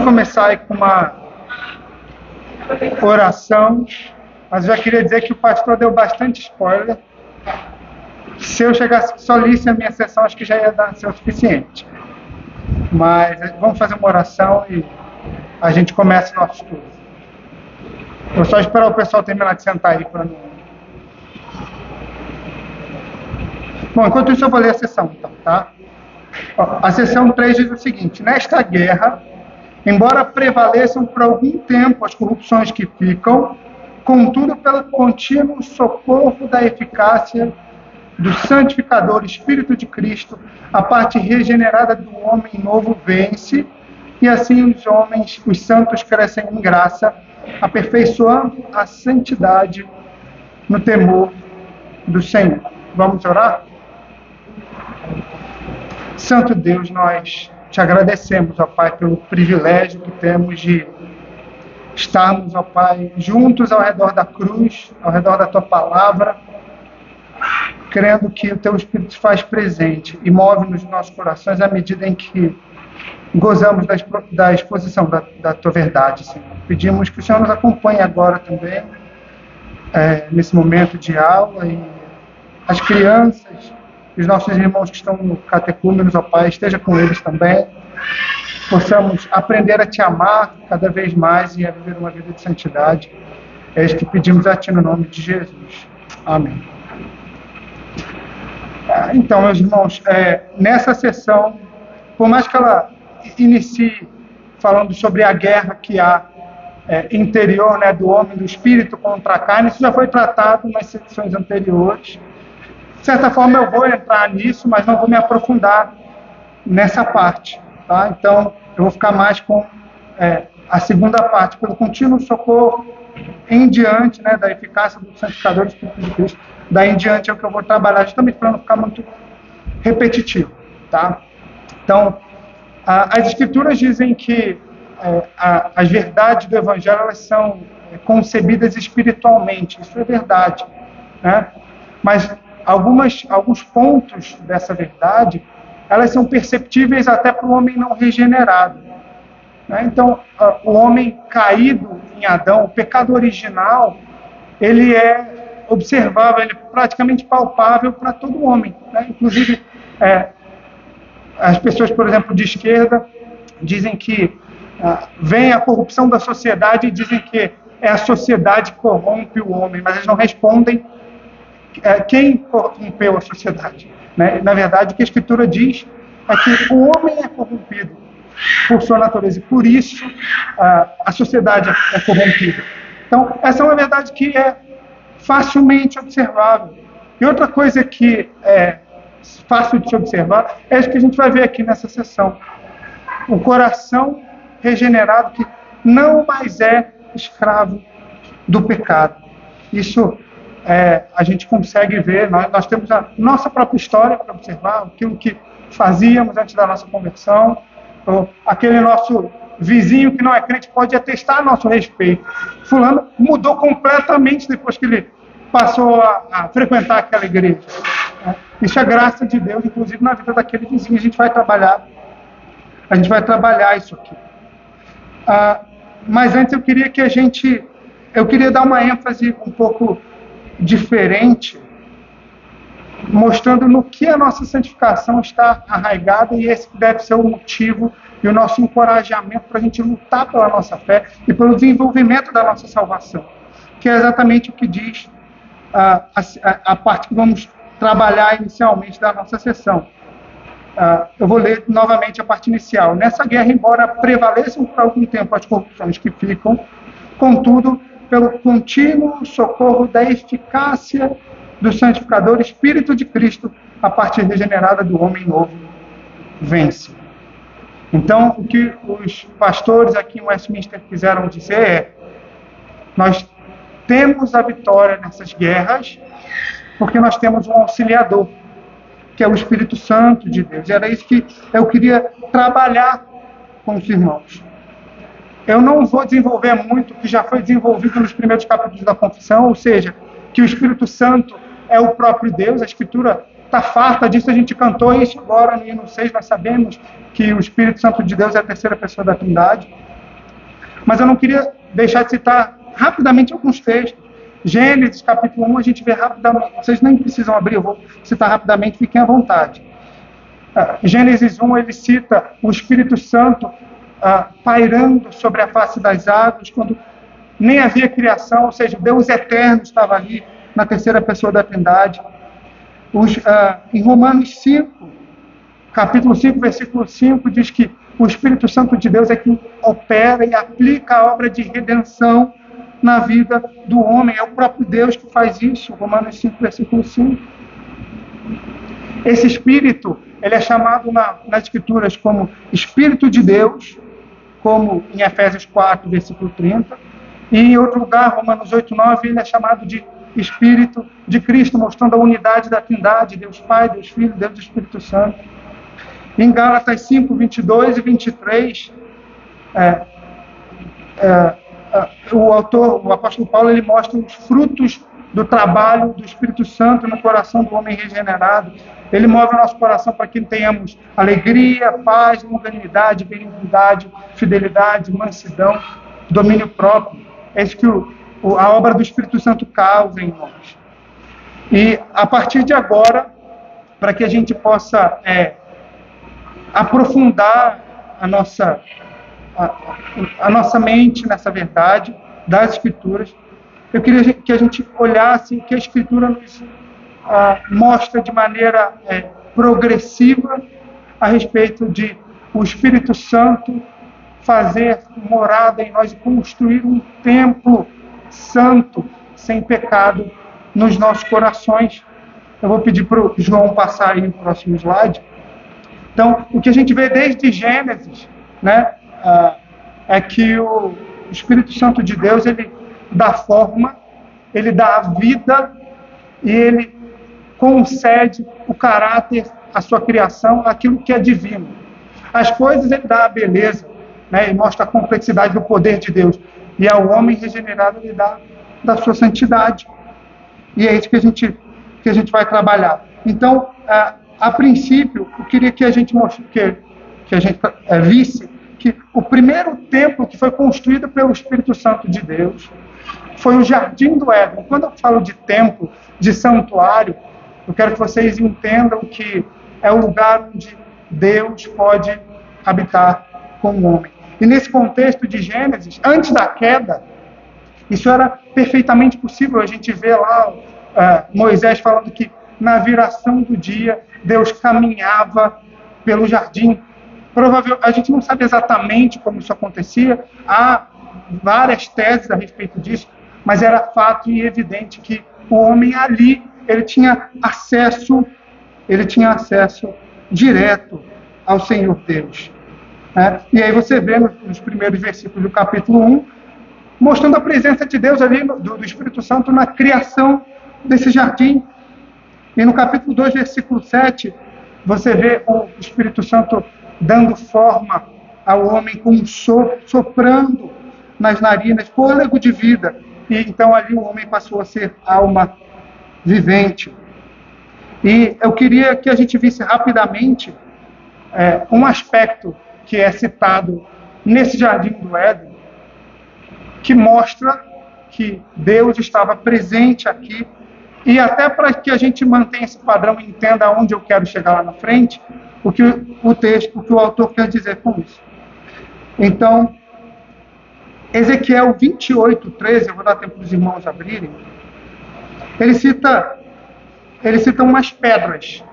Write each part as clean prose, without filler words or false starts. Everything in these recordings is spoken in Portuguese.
começar aí com uma oração, mas eu já queria dizer que o pastor deu bastante spoiler. Se eu chegasse, só lisse a minha sessão, acho que já ia ser o suficiente. Mas vamos fazer uma oração e a gente começa o nosso estudo. Vou só esperar o pessoal terminar de sentar aí para não... Bom, enquanto isso eu vou ler a sessão, então, tá? A sessão 3 diz o seguinte: nesta guerra, embora prevaleçam por algum tempo as corrupções que ficam, contudo, pelo contínuo socorro da eficácia do santificador Espírito de Cristo, a parte regenerada do homem novo vence, e assim os santos crescem em graça, aperfeiçoando a santidade no temor do Senhor. Vamos orar? Santo Deus, nós te agradecemos, ó Pai, pelo privilégio que temos de estarmos, ó Pai, juntos ao redor da cruz, ao redor da Tua Palavra, crendo que o Teu Espírito se faz presente e move nos nossos corações à medida em que gozamos da exposição da Tua verdade, Senhor. Pedimos que o Senhor nos acompanhe agora também, nesse momento de aula, e as crianças, os nossos irmãos que estão no catecúmenos, ó Pai, esteja com eles também, possamos aprender a Te amar cada vez mais e a viver uma vida de santidade. É isso que pedimos a Ti no nome de Jesus. Amém. Então, meus irmãos, nessa sessão, por mais que ela inicie falando sobre a guerra que há interior, né, do homem, do espírito contra a carne, isso já foi tratado nas sessões anteriores. De certa forma, eu vou entrar nisso, mas não vou me aprofundar nessa parte. Tá? Então, eu vou ficar mais com a segunda parte, pelo contínuo socorro em diante, né, da eficácia do santificador do Espírito de Cristo. Daí em diante é o que eu vou trabalhar, justamente para não ficar muito repetitivo. Tá? Então, as Escrituras dizem que as verdades do Evangelho elas são concebidas espiritualmente. Isso é verdade. Né? Mas alguns pontos dessa verdade, elas são perceptíveis até para o homem não regenerado. Né? Então, o homem caído em Adão, o pecado original, ele é observável, ele é praticamente palpável para todo homem. Né? Inclusive, as pessoas, por exemplo, de esquerda, dizem que vem a corrupção da sociedade e dizem que é a sociedade que corrompe o homem, mas eles não respondem quem corrompeu a sociedade. Né? Na verdade, o que a Escritura diz é que o homem é corrompido por sua natureza, e por isso a sociedade é corrompida. Então, essa é uma verdade que é facilmente observável. E outra coisa que é fácil de se observar é isso que a gente vai ver aqui nessa sessão. O coração regenerado que não mais é escravo do pecado. Isso a gente consegue ver, nós temos a nossa própria história para observar, aquilo que fazíamos antes da nossa conversão, aquele nosso vizinho que não é crente pode atestar a nosso respeito. Fulano mudou completamente depois que ele passou a frequentar aquela igreja. Isso é graça de Deus, inclusive na vida daquele vizinho. A gente vai trabalhar isso aqui. Mas antes eu queria dar uma ênfase um pouco diferente, mostrando no que a nossa santificação está arraigada, e esse deve ser o motivo e o nosso encorajamento para a gente lutar pela nossa fé e pelo desenvolvimento da nossa salvação, que é exatamente o que diz a parte que vamos trabalhar inicialmente da nossa sessão. Eu vou ler novamente a parte inicial. Nessa guerra, embora prevaleçam por algum tempo as corrupções que ficam, contudo, pelo contínuo socorro da eficácia do santificador Espírito de Cristo, a parte regenerada do homem novo vence. Então, o que os pastores aqui em Westminster quiseram dizer é: nós temos a vitória nessas guerras porque nós temos um auxiliador, que é o Espírito Santo de Deus. E era isso que eu queria trabalhar com os irmãos. Eu não vou desenvolver muito o que já foi desenvolvido nos primeiros capítulos da confissão, ou seja, que o Espírito Santo é o próprio Deus. A Escritura está farta disso, a gente cantou isso agora no hino 6, nós sabemos que o Espírito Santo de Deus é a terceira pessoa da Trindade. Mas eu não queria deixar de citar rapidamente alguns textos. Gênesis, capítulo 1, a gente vê rapidamente. Vocês nem precisam abrir, eu vou citar rapidamente, fiquem à vontade. Gênesis 1, ele cita o Espírito Santo pairando sobre a face das águas, quando nem havia criação, ou seja, Deus eterno estava ali, na terceira pessoa da Trindade. Em Romanos 5, capítulo 5, versículo 5, diz que o Espírito Santo de Deus é quem opera e aplica a obra de redenção na vida do homem. É o próprio Deus que faz isso. Romanos 5, versículo 5. Esse Espírito, ele é chamado nas Escrituras como Espírito de Deus, como em Efésios 4, versículo 30. E em outro lugar, Romanos 8, 9, ele é chamado de Espírito de Cristo, mostrando a unidade da Trindade, Deus Pai, Deus Filho, Deus Espírito Santo. Em Gálatas 5, 22 e 23, o apóstolo Paulo, ele mostra os frutos do trabalho do Espírito Santo no coração do homem regenerado. Ele move o nosso coração para que tenhamos alegria, paz, longanimidade, benignidade, fidelidade, mansidão, domínio próprio. É isso que a obra do Espírito Santo causa em nós. E a partir de agora, para que a gente possa aprofundar a nossa mente nessa verdade das Escrituras, eu queria que a gente olhasse que a Escritura nos mostra de maneira progressiva a respeito de o Espírito Santo fazer morada em nós e construir um templo santo, sem pecado, nos nossos corações. Eu vou pedir para o João passar aí o próximo slide. Então, o que a gente vê desde Gênesis, né, é que o Espírito Santo de Deus, ele dá forma, ele dá a vida e ele concede o caráter, a sua criação, aquilo que é divino. As coisas ele dá a beleza, né, e mostra a complexidade do poder de Deus. E ao homem regenerado ele dá da sua santidade. E é isso que a gente vai trabalhar. Então, a princípio, eu queria que a gente visse que o primeiro templo que foi construído pelo Espírito Santo de Deus foi o Jardim do Éden. Quando eu falo de templo, de santuário, eu quero que vocês entendam que é o lugar onde Deus pode habitar com o homem. E nesse contexto de Gênesis, antes da queda, isso era perfeitamente possível. A gente vê lá Moisés falando que na viração do dia, Deus caminhava pelo jardim. Provavelmente, a gente não sabe exatamente como isso acontecia, há várias teses a respeito disso, mas era fato e evidente que o homem ali, ele tinha acesso direto ao Senhor Deus. E aí você vê nos primeiros versículos do capítulo 1, mostrando a presença de Deus ali, do Espírito Santo, na criação desse jardim. E no capítulo 2, versículo 7, você vê o Espírito Santo dando forma ao homem com um soprando nas narinas, fôlego de vida. E então ali o homem passou a ser alma vivente. E eu queria que a gente visse rapidamente um aspecto que é citado nesse Jardim do Éden, que mostra que Deus estava presente aqui. E até para que a gente mantenha esse padrão e entenda aonde eu quero chegar lá na frente, o que o autor quer dizer com isso. Então, Ezequiel 28, 13, eu vou dar tempo para os irmãos abrirem, ele cita umas pedras.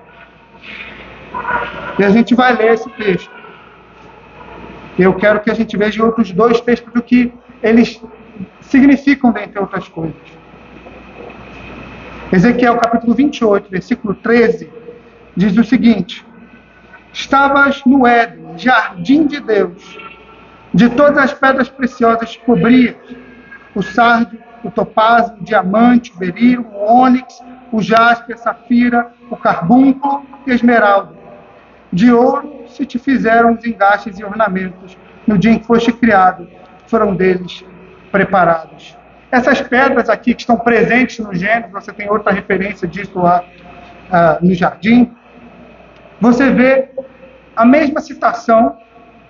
E a gente vai ler esse texto. Eu quero que a gente veja outros dois textos do que eles significam, dentre outras coisas. Ezequiel capítulo 28, versículo 13, diz o seguinte: estavas no Éden, jardim de Deus, de todas as pedras preciosas cobrias, o sardio, o topázio, o diamante, o berilo, o ônix, o jaspe, a safira, o carbúnculo e a esmeralda. De ouro se te fizeram os engastes e ornamentos, no dia em que foste criado, foram deles preparados. Essas pedras aqui que estão presentes no Gênesis, você tem outra referência disso lá no jardim, você vê a mesma citação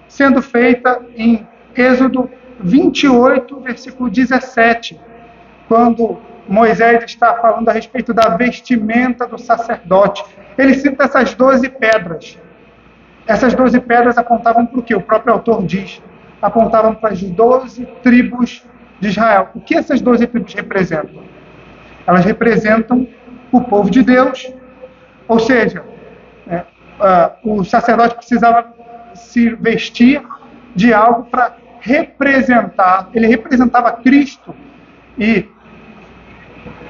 sendo feita em Êxodo 28, versículo 17, quando Moisés está falando a respeito da vestimenta do sacerdote. Ele cita essas 12 pedras. Essas 12 pedras apontavam para o que? O próprio autor diz. Apontavam para as 12 tribos de Israel. O que essas 12 tribos representam? Elas representam o povo de Deus. Ou seja, o sacerdote precisava se vestir de algo para representar. Ele representava Cristo e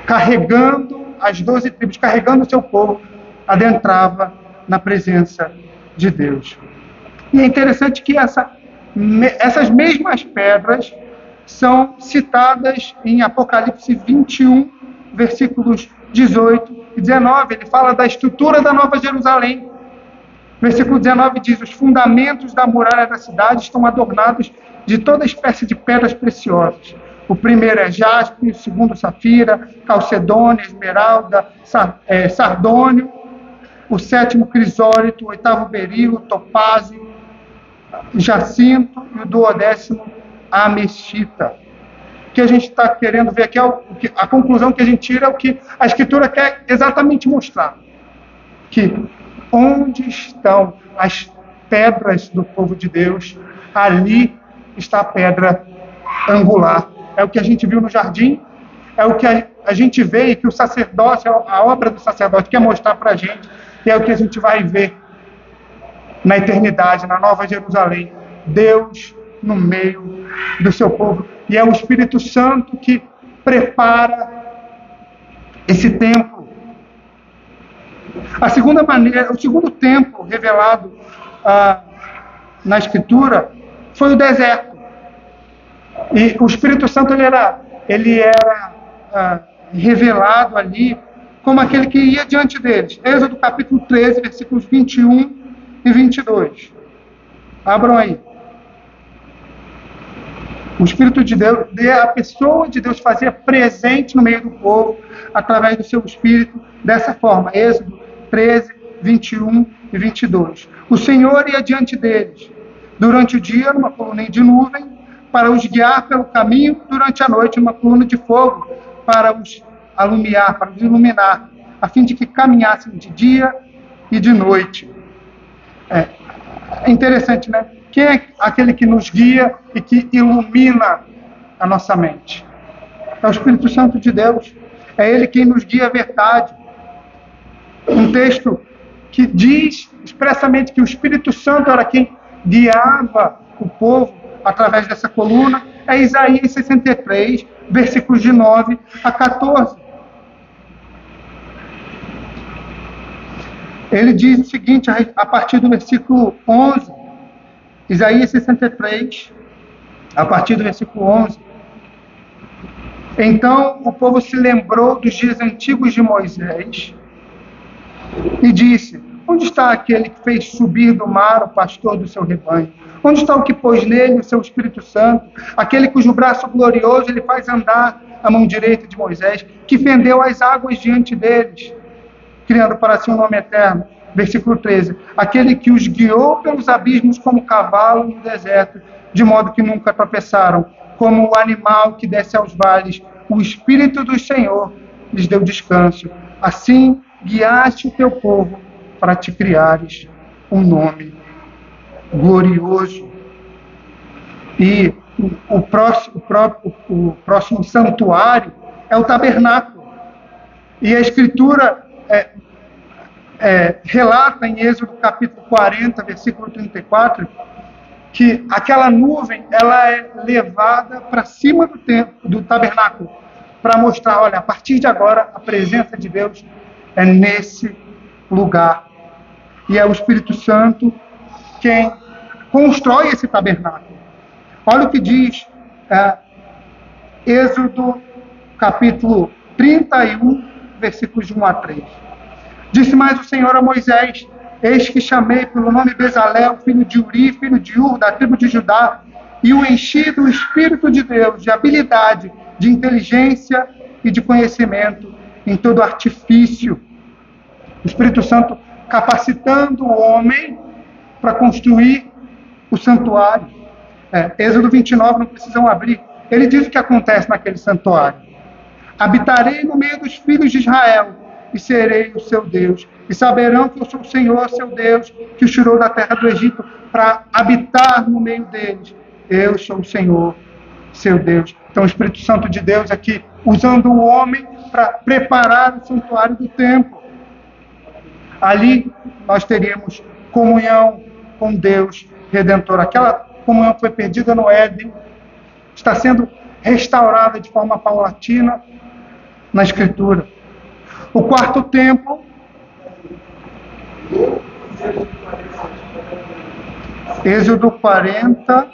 carregando as 12 tribos, carregando o seu povo, adentrava na presença de Deus. E é interessante que essas mesmas pedras são citadas em Apocalipse 21, versículos 18 e 19. Ele fala da estrutura da Nova Jerusalém. Versículo 19 diz: os fundamentos da muralha da cidade estão adornados de toda espécie de pedras preciosas. O primeiro é jaspe, o segundo safira, calcedônia, esmeralda, sardônio, o sétimo crisólito, o oitavo berilo, topázio, jacinto e o duodécimo amestita. O que a gente está querendo ver aqui, a conclusão que a gente tira é o que a Escritura quer exatamente mostrar. Que onde estão as pedras do povo de Deus, ali está a pedra angular. É o que a gente viu no jardim, é o que a gente vê e que o sacerdócio, a obra do sacerdote quer mostrar para a gente, e é o que a gente vai ver na eternidade, na Nova Jerusalém. Deus no meio do seu povo. E é o Espírito Santo que prepara esse templo. A segunda maneira, o segundo templo revelado na Escritura foi o deserto. E o Espírito Santo ele era revelado ali como aquele que ia diante deles. Êxodo capítulo 13, versículos 21 e 22. Abram aí. O Espírito de Deus, a pessoa de Deus fazia presente no meio do povo, através do seu Espírito, dessa forma. Êxodo 13, 21 e 22. O Senhor ia diante deles, durante o dia, numa coluna de nuvem, para os guiar pelo caminho, durante a noite, numa coluna de fogo, para os alumiar, para os iluminar, a fim de que caminhassem de dia e de noite. É interessante, né? Quem é aquele que nos guia e que ilumina a nossa mente? É o Espírito Santo de Deus. É Ele quem nos guia à verdade. Um texto que diz expressamente que o Espírito Santo era quem guiava o povo através dessa coluna, é Isaías 63, versículos de 9 a 14. Ele diz o seguinte, a partir do versículo 11, Isaías 63, a partir do versículo 11. Então o povo se lembrou dos dias antigos de Moisés e disse: onde está aquele que fez subir do mar o pastor do seu rebanho? Onde está o que pôs nele o seu Espírito Santo? Aquele cujo braço glorioso ele faz andar a mão direita de Moisés, que fendeu as águas diante deles, criando para si um nome eterno. Versículo 13. Aquele que os guiou pelos abismos como cavalo no deserto, de modo que nunca tropeçaram, como o animal que desce aos vales. O Espírito do Senhor lhes deu descanso. Assim guiaste o teu povo para te criares um nome glorioso. E o próximo santuário é o tabernáculo. E a Escritura relata em Êxodo capítulo 40, versículo 34, que aquela nuvem ela é levada para cima do tabernáculo, para mostrar, olha, a partir de agora a presença de Deus é nesse lugar. E é o Espírito Santo quem constrói esse tabernáculo. Olha o que diz Êxodo capítulo 31, versículos de 1 a 3. Disse mais o Senhor a Moisés: eis que chamei pelo nome Bezalel, filho de Uri, filho de Ur, da tribo de Judá, e o enchi do Espírito de Deus, de habilidade, de inteligência e de conhecimento, em todo artifício. O Espírito Santo capacitando o homem para construir o santuário. Êxodo 29, não precisam abrir. Ele diz o que acontece naquele santuário. Habitarei no meio dos filhos de Israel e serei o seu Deus. E saberão que eu sou o Senhor, seu Deus, que os tirou da terra do Egito para habitar no meio deles. Eu sou o Senhor, seu Deus. Então o Espírito Santo de Deus aqui, usando o homem para preparar o santuário do templo. Ali nós teríamos comunhão com Deus Redentor. Aquela comunhão que foi perdida no Éden está sendo restaurada de forma paulatina na Escritura. O quarto templo, Êxodo 40.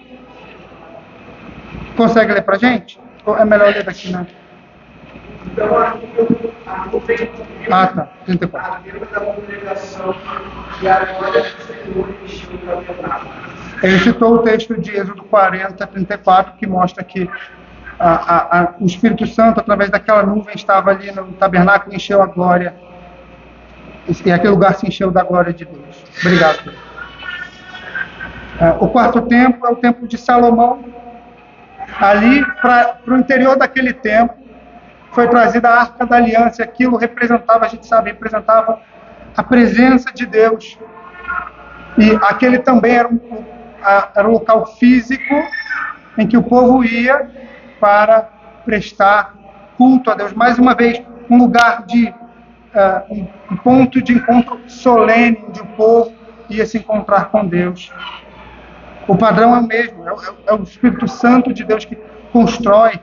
Consegue ler para a gente? Ou é melhor ler daqui, né? Então, aqui tem 34. a Deus da congregação e a glória do Senhor encheu o tabernáculo. Ele citou o texto de Êxodo 40, 34, que mostra que o Espírito Santo, através daquela nuvem, estava ali no tabernáculo e encheu a glória. E aquele lugar se encheu da glória de Deus. Obrigado. O quarto templo é o templo de Salomão. Ali, para o interior daquele templo, foi trazida a Arca da Aliança. Aquilo representava, a gente sabe, representava a presença de Deus. E aquele também era um local físico em que o povo ia para prestar culto a Deus. Mais uma vez, um lugar de um ponto de encontro solene, onde o povo ia se encontrar com Deus. O padrão é o mesmo, é o Espírito Santo de Deus que constrói.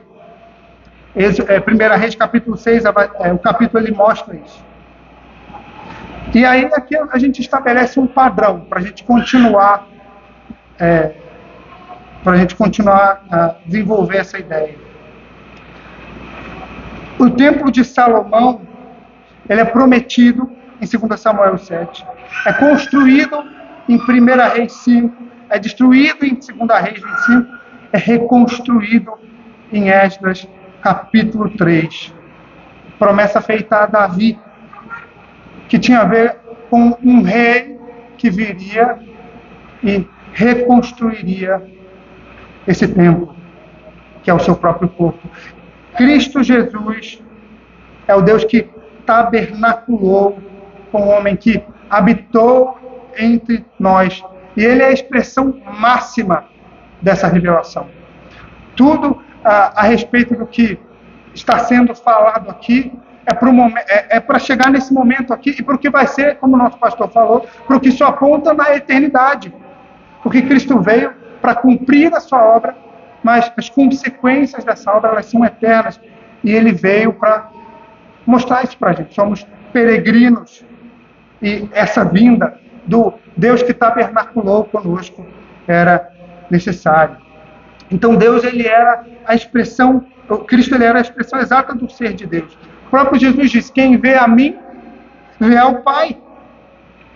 1 Reis capítulo 6, o capítulo ele mostra isso. E aí aqui a gente estabelece um padrão para a gente continuar a desenvolver essa ideia. O templo de Salomão, ele é prometido em 2 Samuel 7, é construído em 1 Reis 5, é destruído em 2 Reis 25, é reconstruído em Esdras capítulo 3. Promessa feita a Davi, que tinha a ver com um rei que viria e reconstruiria esse templo, que é o seu próprio corpo. Cristo Jesus é o Deus que tabernaculou com o homem, que habitou entre nós. E ele é a expressão máxima dessa revelação. Tudo a respeito do que está sendo falado aqui é para chegar nesse momento aqui e para o que vai ser, como o nosso pastor falou, para o que só aponta na eternidade. Porque Cristo veio para cumprir a sua obra, mas as consequências dessa obra elas são eternas. E ele veio para mostrar isso para a gente. Somos peregrinos. E essa vinda do Deus que tabernaculou conosco era necessário. Então Deus, ele era a expressão, Cristo ele era a expressão exata do ser de Deus. O próprio Jesus disse: quem vê a mim, vê ao Pai.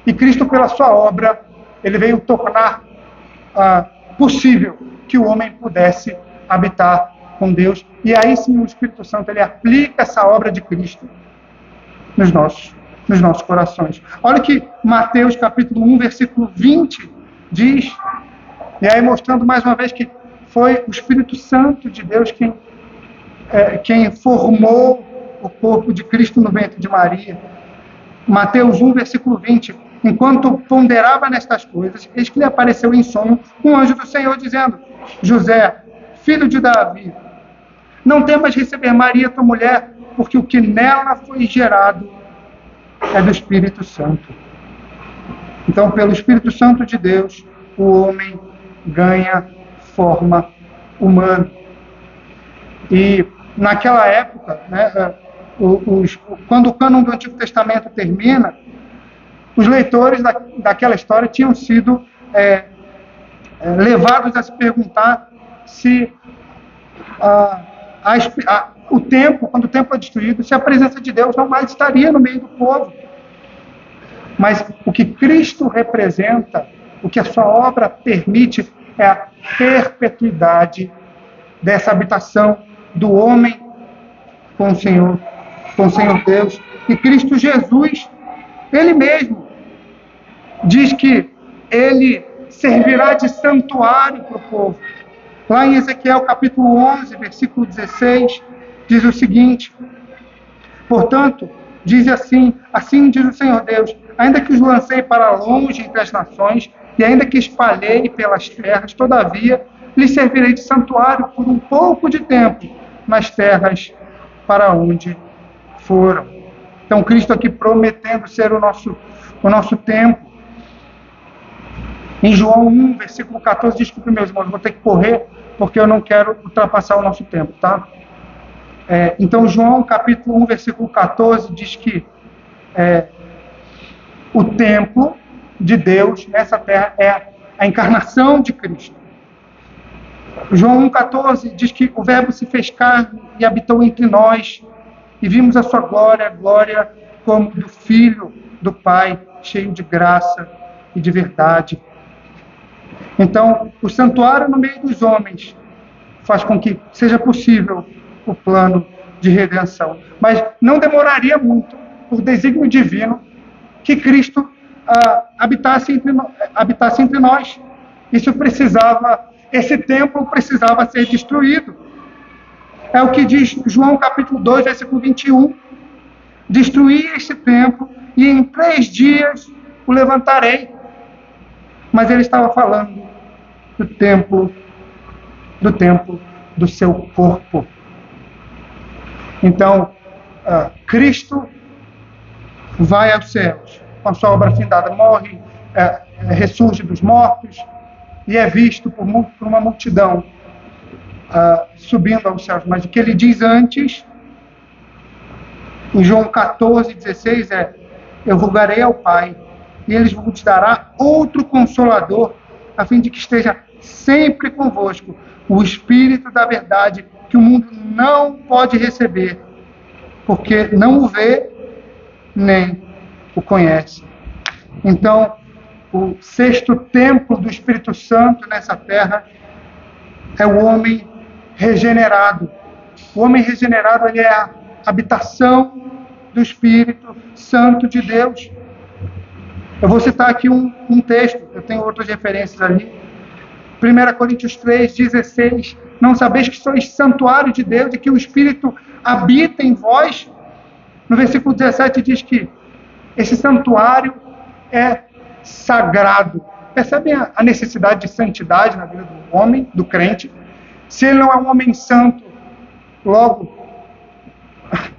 E Cristo, pela sua obra, ele veio tornar possível que o homem pudesse habitar com Deus. E aí sim o Espírito Santo ele aplica essa obra de Cristo nos nossos corações. Olha que Mateus capítulo 1, versículo 20 diz, e aí mostrando mais uma vez que foi o Espírito Santo de Deus quem formou o corpo de Cristo no ventre de Maria. Mateus 1, versículo 20. Enquanto ponderava nestas coisas, eis que lhe apareceu em sonho um anjo do Senhor, dizendo: José, filho de Davi, não temas receber Maria, tua mulher, porque o que nela foi gerado é do Espírito Santo. Então, pelo Espírito Santo de Deus, o homem ganha forma humana. E naquela época, quando o cânon do Antigo Testamento termina, os leitores daquela história tinham sido levados a se perguntar se o templo, quando o templo é destruído, se a presença de Deus não mais estaria no meio do povo. Mas o que Cristo representa, o que a sua obra permite, é a perpetuidade dessa habitação do homem com o Senhor Deus. E Cristo Jesus, ele mesmo, diz que ele servirá de santuário para o povo. Lá em Ezequiel capítulo 11, versículo 16, diz o seguinte: portanto, diz assim diz o Senhor Deus, ainda que os lancei para longe entre as nações, e ainda que espalhei pelas terras, todavia lhes servirei de santuário por um pouco de tempo nas terras para onde foram. Então, Cristo aqui prometendo ser o nosso templo. Em João 1, versículo 14, desculpe, meus irmãos, vou ter que correr, porque eu não quero ultrapassar o nosso tempo, tá? Então, João, capítulo 1, versículo 14, diz que o templo de Deus nessa terra é a encarnação de Cristo. João 1,14 diz que o Verbo se fez carne e habitou entre nós, e vimos a sua glória, a glória como do Filho do Pai, cheio de graça e de verdade. Então, o santuário no meio dos homens faz com que seja possível o plano de redenção. Mas não demoraria muito, por desígnio divino, que Cristo habitasse entre nós. Esse templo precisava ser destruído. É o que diz João capítulo 2, versículo 21. Destruí este templo e em 3 dias o levantarei. Mas ele estava falando do templo do seu corpo. Então, Cristo vai aos céus, com a sua obra findada, morre, ressurge dos mortos e é visto por uma multidão subindo aos céus. Mas o que ele diz antes, em João 14, 16, eu rogarei ao Pai, e ele vos dará outro Consolador, a fim de que esteja sempre convosco, o Espírito da verdade, que o mundo não pode receber, porque não o vê, nem o conhece. Então, o 6º templo do Espírito Santo nessa terra é o homem regenerado. O homem regenerado, ele é a habitação do Espírito Santo de Deus. Eu vou citar aqui um texto, eu tenho outras referências ali. 1 Coríntios 3, 16. Não sabeis que sois santuário de Deus e que o Espírito habita em vós? No versículo 17 diz que esse santuário é sagrado. Percebem a necessidade de santidade na vida do homem, do crente? Se ele não é um homem santo, logo,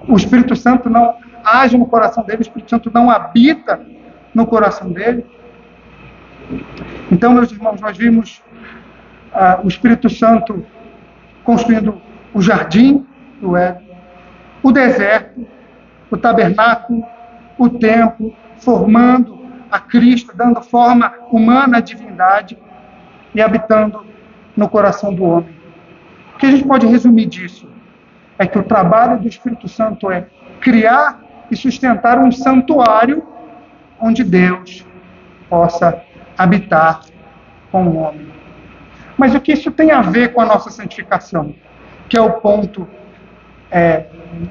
o Espírito Santo não age no coração dele, o Espírito Santo não habita no coração dele. Então, meus irmãos, nós vimos o Espírito Santo construindo o jardim do Éden, o deserto, o tabernáculo, o templo, formando a Cristo, dando forma humana à divindade e habitando no coração do homem. O que a gente pode resumir disso? É que o trabalho do Espírito Santo é criar e sustentar um santuário onde Deus possa habitar com o homem. Mas o que isso tem a ver com a nossa santificação? Que é o ponto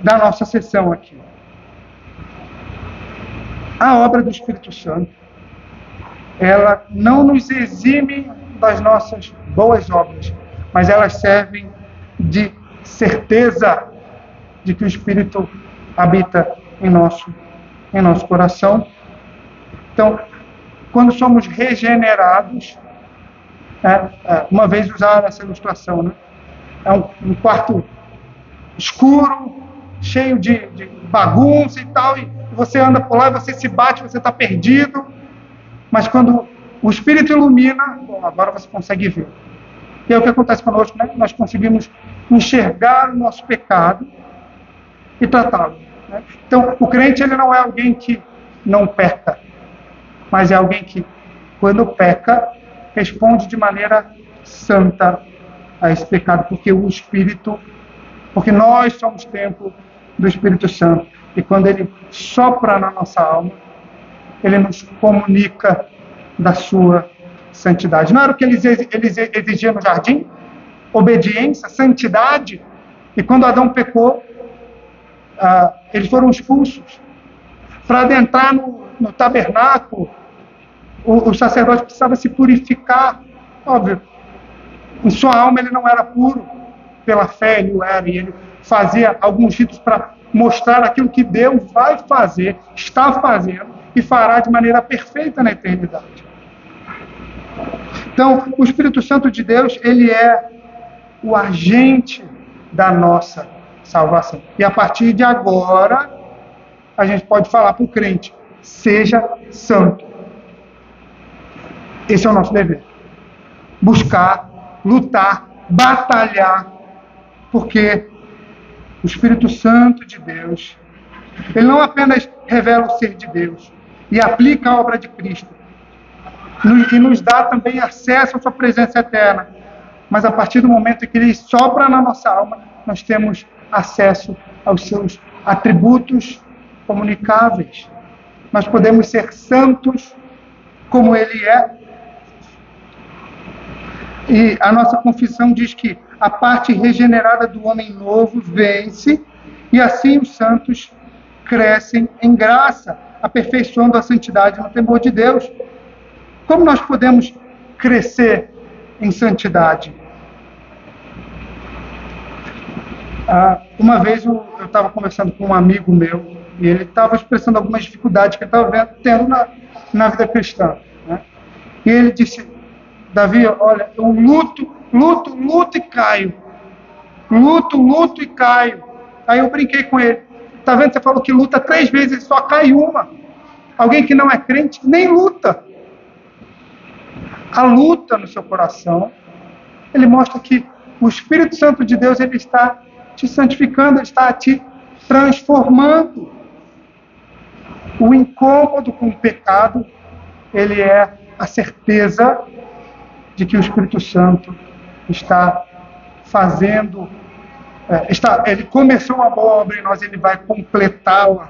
da nossa sessão aqui. A obra do Espírito Santo, ela não nos exime das nossas boas obras, mas elas servem de certeza de que o Espírito habita em nosso coração. Então, quando somos regenerados, uma vez usaram essa ilustração, né? É um quarto escuro, cheio de bagunça e tal, e você anda por lá, você se bate, você está perdido, mas quando o Espírito ilumina, bom, agora você consegue ver. E é o que acontece conosco, né? Nós conseguimos enxergar o nosso pecado e tratá-lo, né? Então, o crente, ele não é alguém que não peca, mas é alguém que, quando peca, responde de maneira santa a esse pecado, porque nós somos templo do Espírito Santo, e quando ele sopra na nossa alma, ele nos comunica da sua santidade. Não era o que eles exigiam no jardim? Obediência, santidade. E quando Adão pecou, eles foram expulsos. Para adentrar no tabernáculo, o sacerdote precisava se purificar. Óbvio, Em sua alma ele não era puro, pela fé ele o era, e ele fazia alguns ritos para mostrar aquilo que Deus vai fazer, está fazendo e fará de maneira perfeita na eternidade. Então, o Espírito Santo de Deus, ele é o agente da nossa salvação. E a partir de agora, a gente pode falar para o crente, seja santo. Esse é o nosso dever. Buscar, lutar, batalhar, porque o Espírito Santo de Deus, ele não apenas revela o ser de Deus e aplica a obra de Cristo, e nos dá também acesso à sua presença eterna, mas a partir do momento em que ele sopra na nossa alma, nós temos acesso aos seus atributos comunicáveis. Nós podemos ser santos como ele é. E a nossa confissão diz que a parte regenerada do homem novo vence, e assim os santos crescem em graça, aperfeiçoando a santidade no temor de Deus. Como nós podemos crescer em santidade? Uma vez eu estava conversando com um amigo meu, e ele estava expressando algumas dificuldades que ele estava tendo na vida cristã, né? E ele disse: Davi, olha, eu luto e caio. Luto e caio. Aí eu brinquei com ele. Tá vendo? Você falou que luta 3 vezes e só cai uma. Alguém que não é crente nem luta. A luta no seu coração, ele mostra que o Espírito Santo de Deus, ele está te santificando, ele está te transformando. O incômodo com o pecado, ele é a certeza de que o Espírito Santo está fazendo, ele começou uma boa obra em nós, ele vai completá-la.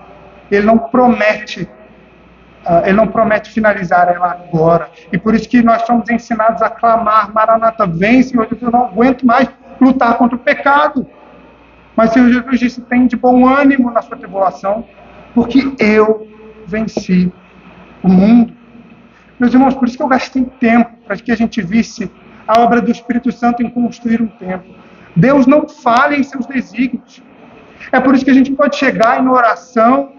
Ele não promete finalizar ela agora. E por isso que nós somos ensinados a clamar: Maranata, vem, Senhor Jesus, eu não aguento mais lutar contra o pecado. Mas o Senhor Jesus disse: tem de bom ânimo na sua tribulação, porque eu venci o mundo. Meus irmãos, por isso que eu gastei tempo para que a gente visse a obra do Espírito Santo em construir um templo. Deus não falha em seus desígnios. É por isso que a gente pode chegar em oração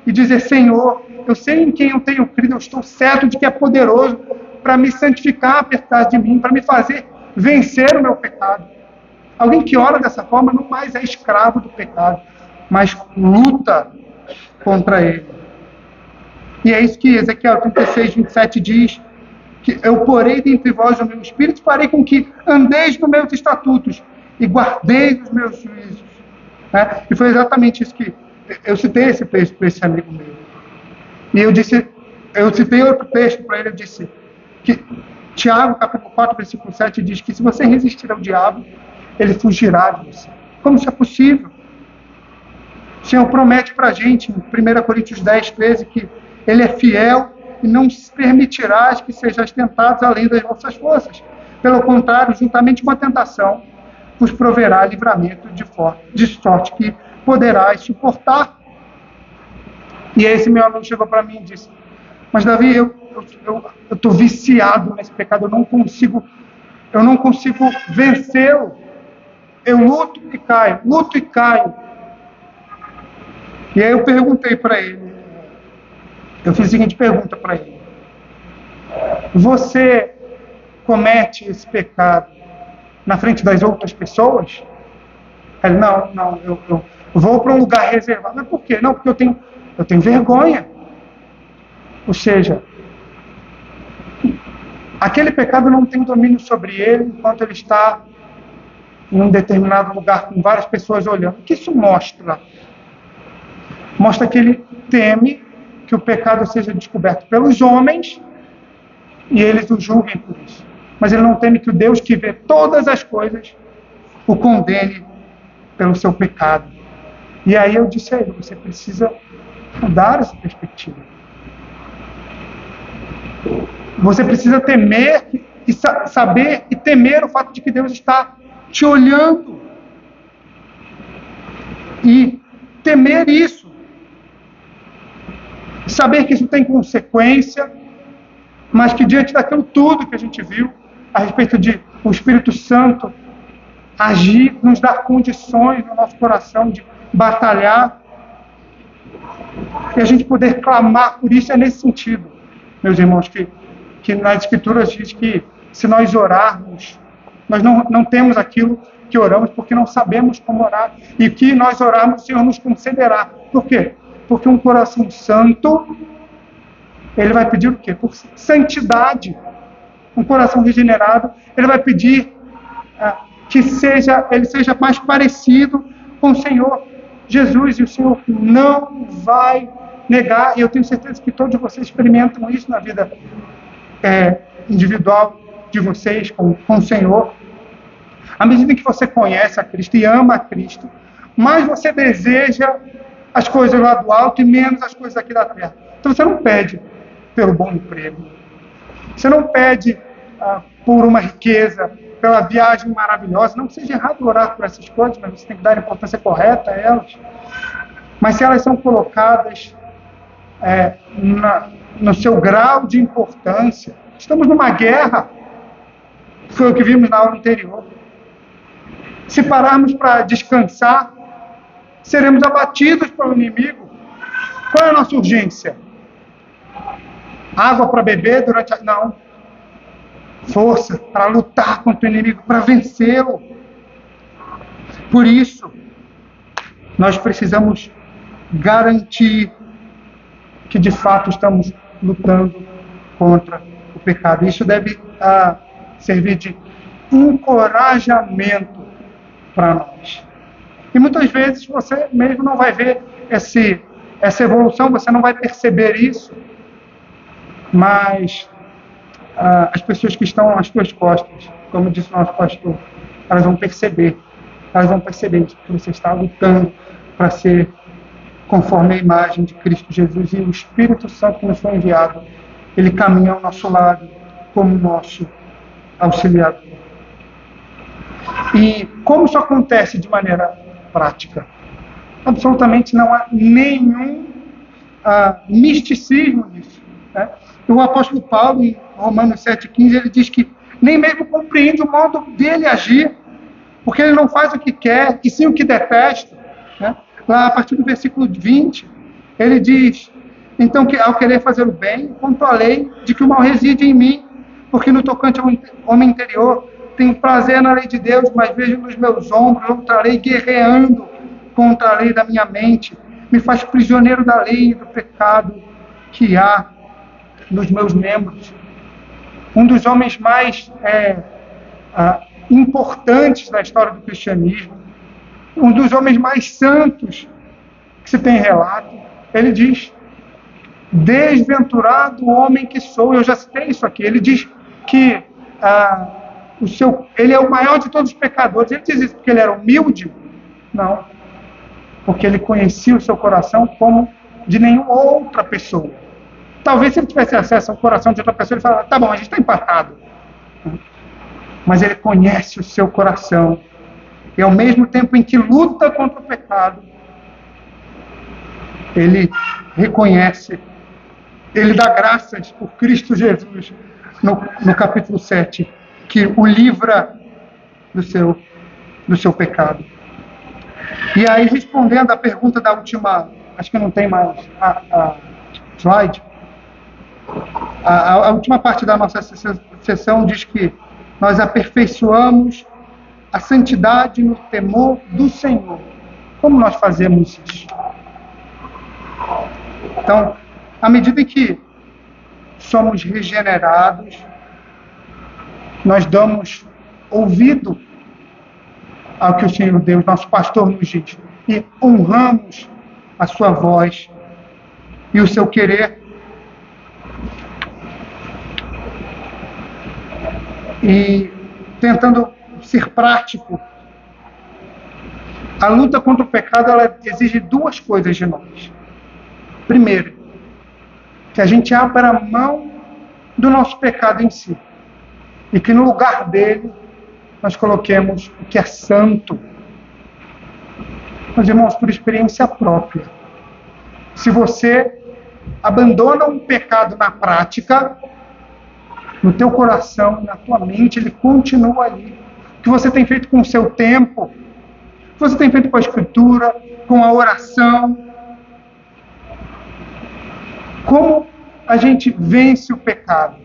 e dizer: Senhor, eu sei em quem eu tenho crido, eu estou certo de que é poderoso para me santificar apesar de mim, para me fazer vencer o meu pecado. Alguém que ora dessa forma não mais é escravo do pecado, mas luta contra ele. E é isso que Ezequiel 36, 27 diz, que eu porei dentre vós o meu espírito, farei com que andeis nos meus estatutos e guardeis os meus juízos. Né? E foi exatamente isso que eu citei esse texto para esse amigo meu. E eu citei outro texto para ele, eu disse que Tiago, capítulo 4, versículo 7, diz que se você resistir ao diabo, ele fugirá de você. Como isso é possível? O Senhor promete para a gente, em 1 Coríntios 10, 13, que ele é fiel e não permitirá que sejais tentados além das vossas forças. Pelo contrário, juntamente com a tentação, vos proverá livramento de sorte que poderás suportar. E esse meu amigo chegou para mim e disse: mas Davi, eu estou viciado nesse pecado, eu não consigo vencê-lo. Eu luto e caio. E aí eu perguntei para ele, eu fiz a seguinte pergunta para ele: você comete esse pecado na frente das outras pessoas? Ele: não, eu vou para um lugar reservado. Mas por quê? Não, porque eu tenho vergonha. Ou seja, aquele pecado não tem domínio sobre ele enquanto ele está em um determinado lugar com várias pessoas olhando. O que isso mostra? Mostra que ele teme que o pecado seja descoberto pelos homens e eles o julguem por isso. Mas ele não teme que o Deus que vê todas as coisas o condene pelo seu pecado. E aí eu disse a ele: você precisa mudar essa perspectiva. Você precisa temer e saber e temer o fato de que Deus está te olhando. E temer isso. Saber que isso tem consequência, mas que diante daquilo tudo que a gente viu, a respeito de o Espírito Santo agir, nos dar condições no nosso coração de batalhar, e a gente poder clamar por isso. É nesse sentido, meus irmãos, que nas Escrituras diz que se nós orarmos, nós não temos aquilo que oramos porque não sabemos como orar, e que nós orarmos, o Senhor nos concederá. Por quê? Porque um coração santo, ele vai pedir o quê? Por santidade. Um coração regenerado, ele vai pedir que ele seja mais parecido com o Senhor Jesus, e o Senhor não vai negar, e eu tenho certeza que todos vocês experimentam isso na vida individual de vocês com o Senhor. À medida que você conhece a Cristo e ama a Cristo, mais você deseja as coisas lá do alto e menos as coisas aqui da terra. Então você não pede pelo bom emprego, você não pede por uma riqueza, pela viagem maravilhosa. Não que seja errado orar por essas coisas, mas você tem que dar a importância correta a elas. Mas se elas são colocadas no seu grau de importância, estamos numa guerra, foi o que vimos na aula anterior. Se pararmos para descansar, seremos abatidos pelo inimigo. Qual é a nossa urgência? Água para beber durante a... Não. Força para lutar contra o inimigo, para vencê-lo. Por isso, nós precisamos garantir que de fato estamos lutando contra o pecado. Isso deve servir de encorajamento para nós. E muitas vezes você mesmo não vai ver essa evolução, você não vai perceber isso, mas as pessoas que estão às suas costas, como disse o nosso pastor, elas vão perceber isso, que você está lutando para ser conforme a imagem de Cristo Jesus, e o Espírito Santo que nos foi enviado, ele caminha ao nosso lado como nosso auxiliador. E como isso acontece de maneira prática? Absolutamente não há nenhum misticismo nisso, né? O apóstolo Paulo, em Romanos 7,15, ele diz que nem mesmo compreende o modo dele agir, porque ele não faz o que quer, e sim o que detesta, né? Lá, a partir do versículo 20, ele diz: então, ao querer fazer o bem, quanto à lei de que o mal reside em mim, porque no tocante ao homem interior, tenho prazer na lei de Deus, mas vejo nos meus ombros outra lei guerreando contra a lei da minha mente, me faz prisioneiro da lei e do pecado que há nos meus membros. Um dos homens mais importantes da história do cristianismo, um dos homens mais santos que se tem relato, ele diz: desventurado homem que sou. Eu já citei isso aqui. Ele diz que ele é o maior de todos os pecadores. Ele diz isso porque ele era humilde? Não, porque ele conhecia o seu coração como de nenhuma outra pessoa. Talvez se ele tivesse acesso ao coração de outra pessoa, ele falaria: tá bom, a gente está empatado. Mas ele conhece o seu coração, e ao mesmo tempo em que luta contra o pecado, ele reconhece, ele dá graças por Cristo Jesus no capítulo 7, que o livra do seu pecado. E aí, respondendo à pergunta da última, acho que não tem mais a slide, a última parte da nossa sessão diz que nós aperfeiçoamos a santidade no temor do Senhor. Como nós fazemos isso? Então, à medida que somos regenerados, nós damos ouvido ao que o Senhor Deus, nosso pastor, nos diz, e honramos a sua voz e o seu querer. E tentando ser prático, a luta contra o pecado, ela exige duas coisas de nós. Primeiro, que a gente abra mão do nosso pecado em si, e que no lugar dele nós coloquemos o que é santo. Meus irmãos, por experiência própria, se você abandona um pecado na prática, no teu coração, na tua mente, ele continua ali. O que você tem feito com o seu tempo, o que você tem feito com a Escritura, com a oração. Como a gente vence o pecado?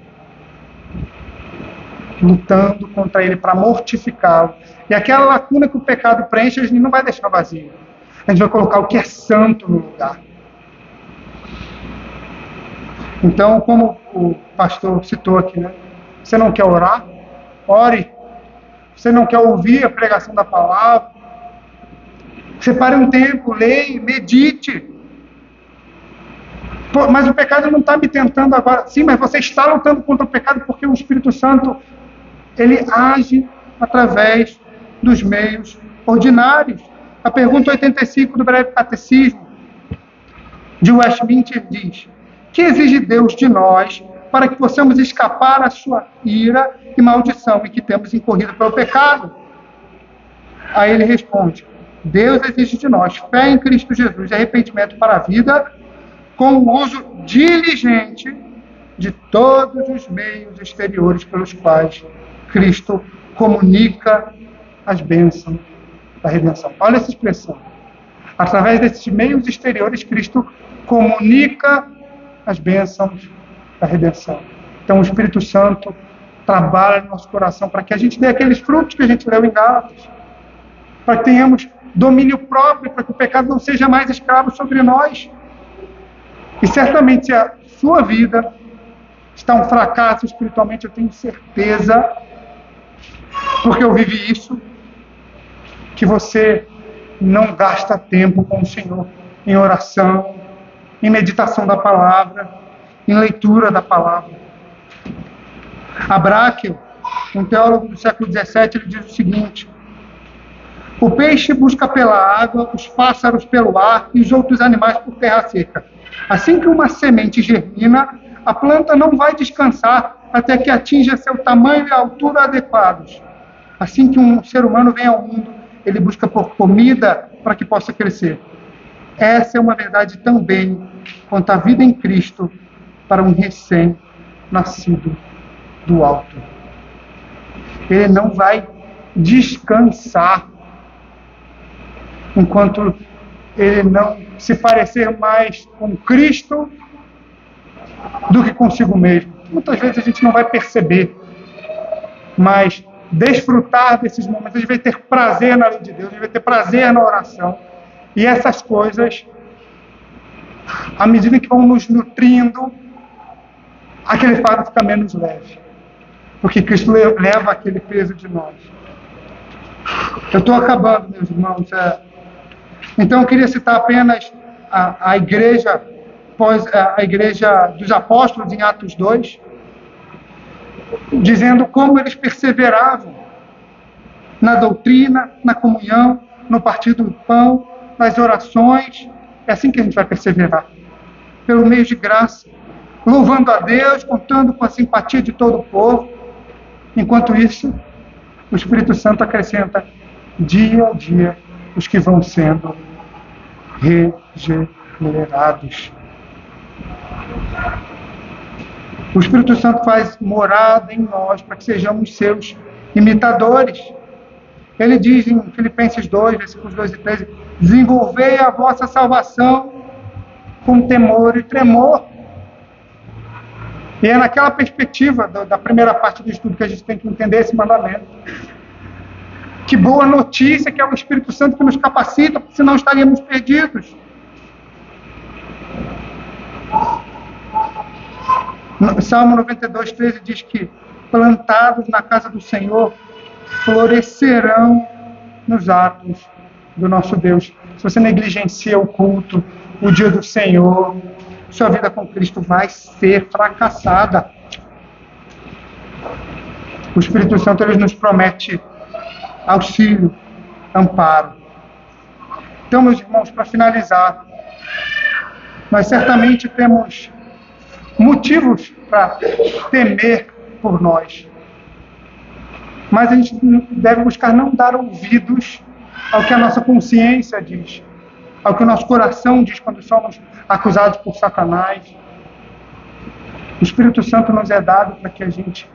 Lutando contra ele para mortificá-lo. E aquela lacuna que o pecado preenche, a gente não vai deixar vazia. A gente vai colocar o que é santo no lugar. Então, como o pastor citou aqui, né? Você não quer orar? Ore. Você não quer ouvir a pregação da palavra? Separe um tempo, leia, medite. Pô, mas o pecado não está me tentando agora. Sim, mas você está lutando contra o pecado porque o Espírito Santo, ele age através dos meios ordinários. A pergunta 85 do Breve Catecismo de Westminster diz: que exige Deus de nós para que possamos escapar à sua ira e maldição em que temos incorrido pelo pecado? Aí ele responde: Deus exige de nós fé em Cristo Jesus e arrependimento para a vida, com o uso diligente de todos os meios exteriores pelos quais Cristo comunica as bênçãos da redenção. Olha essa expressão. Através desses meios exteriores, Cristo comunica as bênçãos da redenção. Então, o Espírito Santo trabalha no nosso coração para que a gente dê aqueles frutos que a gente leu em Gálatas, para que tenhamos domínio próprio, para que o pecado não seja mais escravo sobre nós. E certamente, se a sua vida está um fracasso espiritualmente, eu tenho certeza, porque eu vivi isso, que você não gasta tempo com o Senhor em oração, em meditação da palavra, em leitura da palavra. Abrakel, um teólogo do século XVII, ele diz o seguinte: o peixe busca pela água, os pássaros pelo ar e os outros animais por terra seca. Assim que uma semente germina, a planta não vai descansar até que atinja seu tamanho e altura adequados. Assim que um ser humano vem ao mundo, ele busca por comida para que possa crescer. Essa é uma verdade também quanto à vida em Cristo para um recém-nascido do alto. Ele não vai descansar enquanto ele não se parecer mais com Cristo do que consigo mesmo. Muitas vezes a gente não vai perceber, mas desfrutar desses momentos, a gente vai ter prazer na lei de Deus, a gente vai ter prazer na oração. E essas coisas, à medida que vão nos nutrindo, aquele fardo fica menos leve. Porque Cristo leva aquele peso de nós. Eu estou acabando, meus irmãos. Então eu queria citar apenas a igreja dos apóstolos em Atos 2, dizendo como eles perseveravam na doutrina, na comunhão, no partir do pão, nas orações. É assim que a gente vai perseverar, pelo meio de graça, louvando a Deus, contando com a simpatia de todo o povo. Enquanto isso, o Espírito Santo acrescenta dia a dia os que vão sendo regenerados. O Espírito Santo faz morada em nós para que sejamos seus imitadores. Ele diz em Filipenses 2, versículos 2 e 13: desenvolvei a vossa salvação com temor e tremor. E é naquela perspectiva da primeira parte do estudo que a gente tem que entender esse mandamento. Que boa notícia que é o Espírito Santo que nos capacita, porque senão estaríamos perdidos. No Salmo 92, 13 diz que plantados na casa do Senhor florescerão nos atos do nosso Deus. Se você negligencia o culto, o dia do Senhor, sua vida com Cristo vai ser fracassada. O Espírito Santo, ele nos promete auxílio, amparo. Então, meus irmãos, para finalizar, nós certamente temos motivos para temer por nós. Mas a gente deve buscar não dar ouvidos ao que a nossa consciência diz, ao que o nosso coração diz quando somos acusados por Satanás. O Espírito Santo nos é dado para que a gente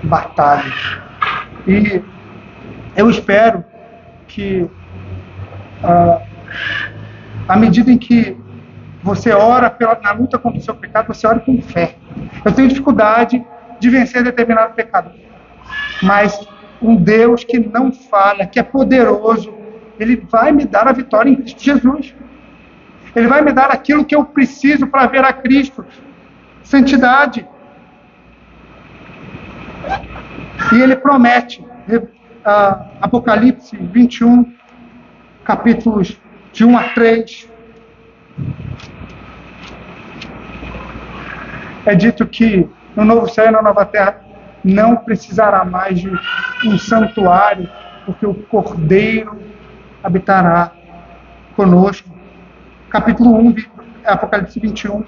batalhe. E eu espero que, à medida em que você ora na luta contra o seu pecado, você ora com fé. Eu tenho dificuldade de vencer determinado pecado, mas um Deus que não falha, que é poderoso, Ele vai me dar a vitória em Cristo Jesus. Ele vai me dar aquilo que eu preciso para ver a Cristo. Santidade. E Ele promete, Apocalipse 21, capítulos de 1 a 3, é dito que no novo céu e na nova terra não precisará mais de um santuário, porque o Cordeiro habitará conosco. Capítulo 1, Apocalipse 21.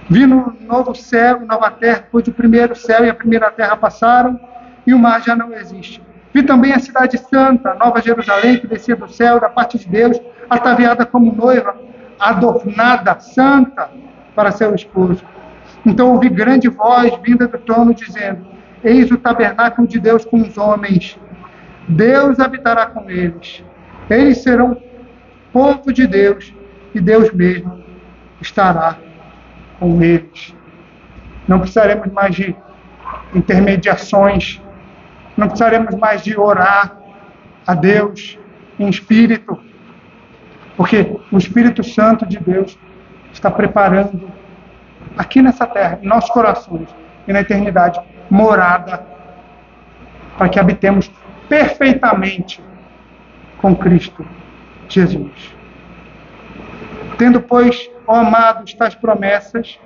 Vi no novo céu e nova terra, pois o primeiro céu e a primeira terra passaram, e o mar já não existe. Vi também a cidade santa, Nova Jerusalém, que descia do céu, da parte de Deus, ataviada como noiva, adornada, santa, para seu esposo. Então ouvi grande voz vinda do trono, dizendo: eis o tabernáculo de Deus com os homens. Deus habitará com eles. Eles serão povo de Deus, e Deus mesmo estará com eles. Não precisaremos mais de intermediações, não precisaremos mais de orar a Deus em espírito, porque o Espírito Santo de Deus está preparando aqui nessa terra, em nossos corações e na eternidade, morada para que habitemos perfeitamente com Cristo Jesus. Tendo, pois, ó amados, tais promessas,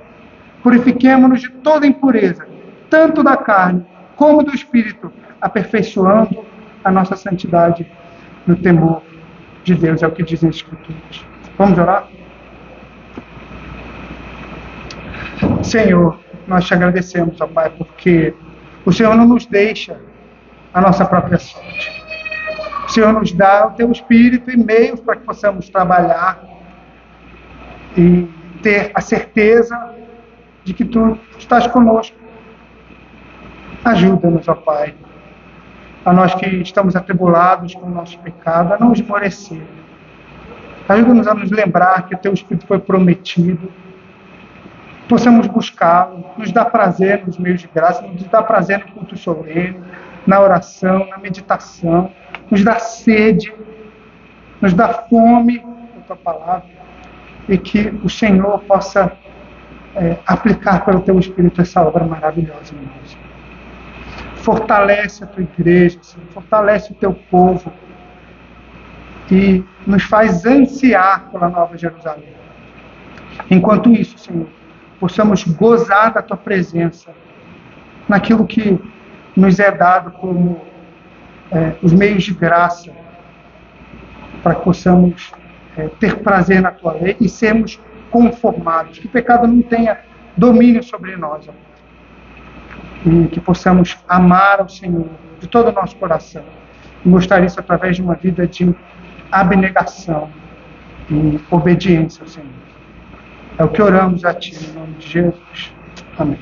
purifiquemo-nos de toda impureza, tanto da carne como do espírito, aperfeiçoando a nossa santidade no temor de Deus, é o que dizem as Escrituras. Vamos orar? Senhor, nós te agradecemos, ó Pai, porque o Senhor não nos deixa a nossa própria sorte. O Senhor nos dá o teu Espírito e meios para que possamos trabalhar e ter a certeza de que tu estás conosco. Ajuda-nos, ó Pai, a nós que estamos atribulados com o nosso pecado, a não esmorecer. Ajuda-nos a nos lembrar que o teu Espírito foi prometido, possamos buscá-lo, nos dá prazer nos meios de graça, nos dá prazer no culto solene, na oração, na meditação, nos dá sede, nos dá fome da tua palavra, e que o Senhor possa aplicar pelo teu Espírito essa obra maravilhosa em nós. Fortalece a tua igreja, Senhor, fortalece o teu povo e nos faz ansiar pela Nova Jerusalém. Enquanto isso, Senhor, possamos gozar da tua presença naquilo que nos é dado como os meios de graça, para que possamos ter prazer na tua lei e sermos conformados, que o pecado não tenha domínio sobre nós, ó. E que possamos amar ao Senhor de todo o nosso coração e mostrar isso através de uma vida de abnegação e obediência ao Senhor. É o que oramos a Ti, em nome de Jesus. Amém.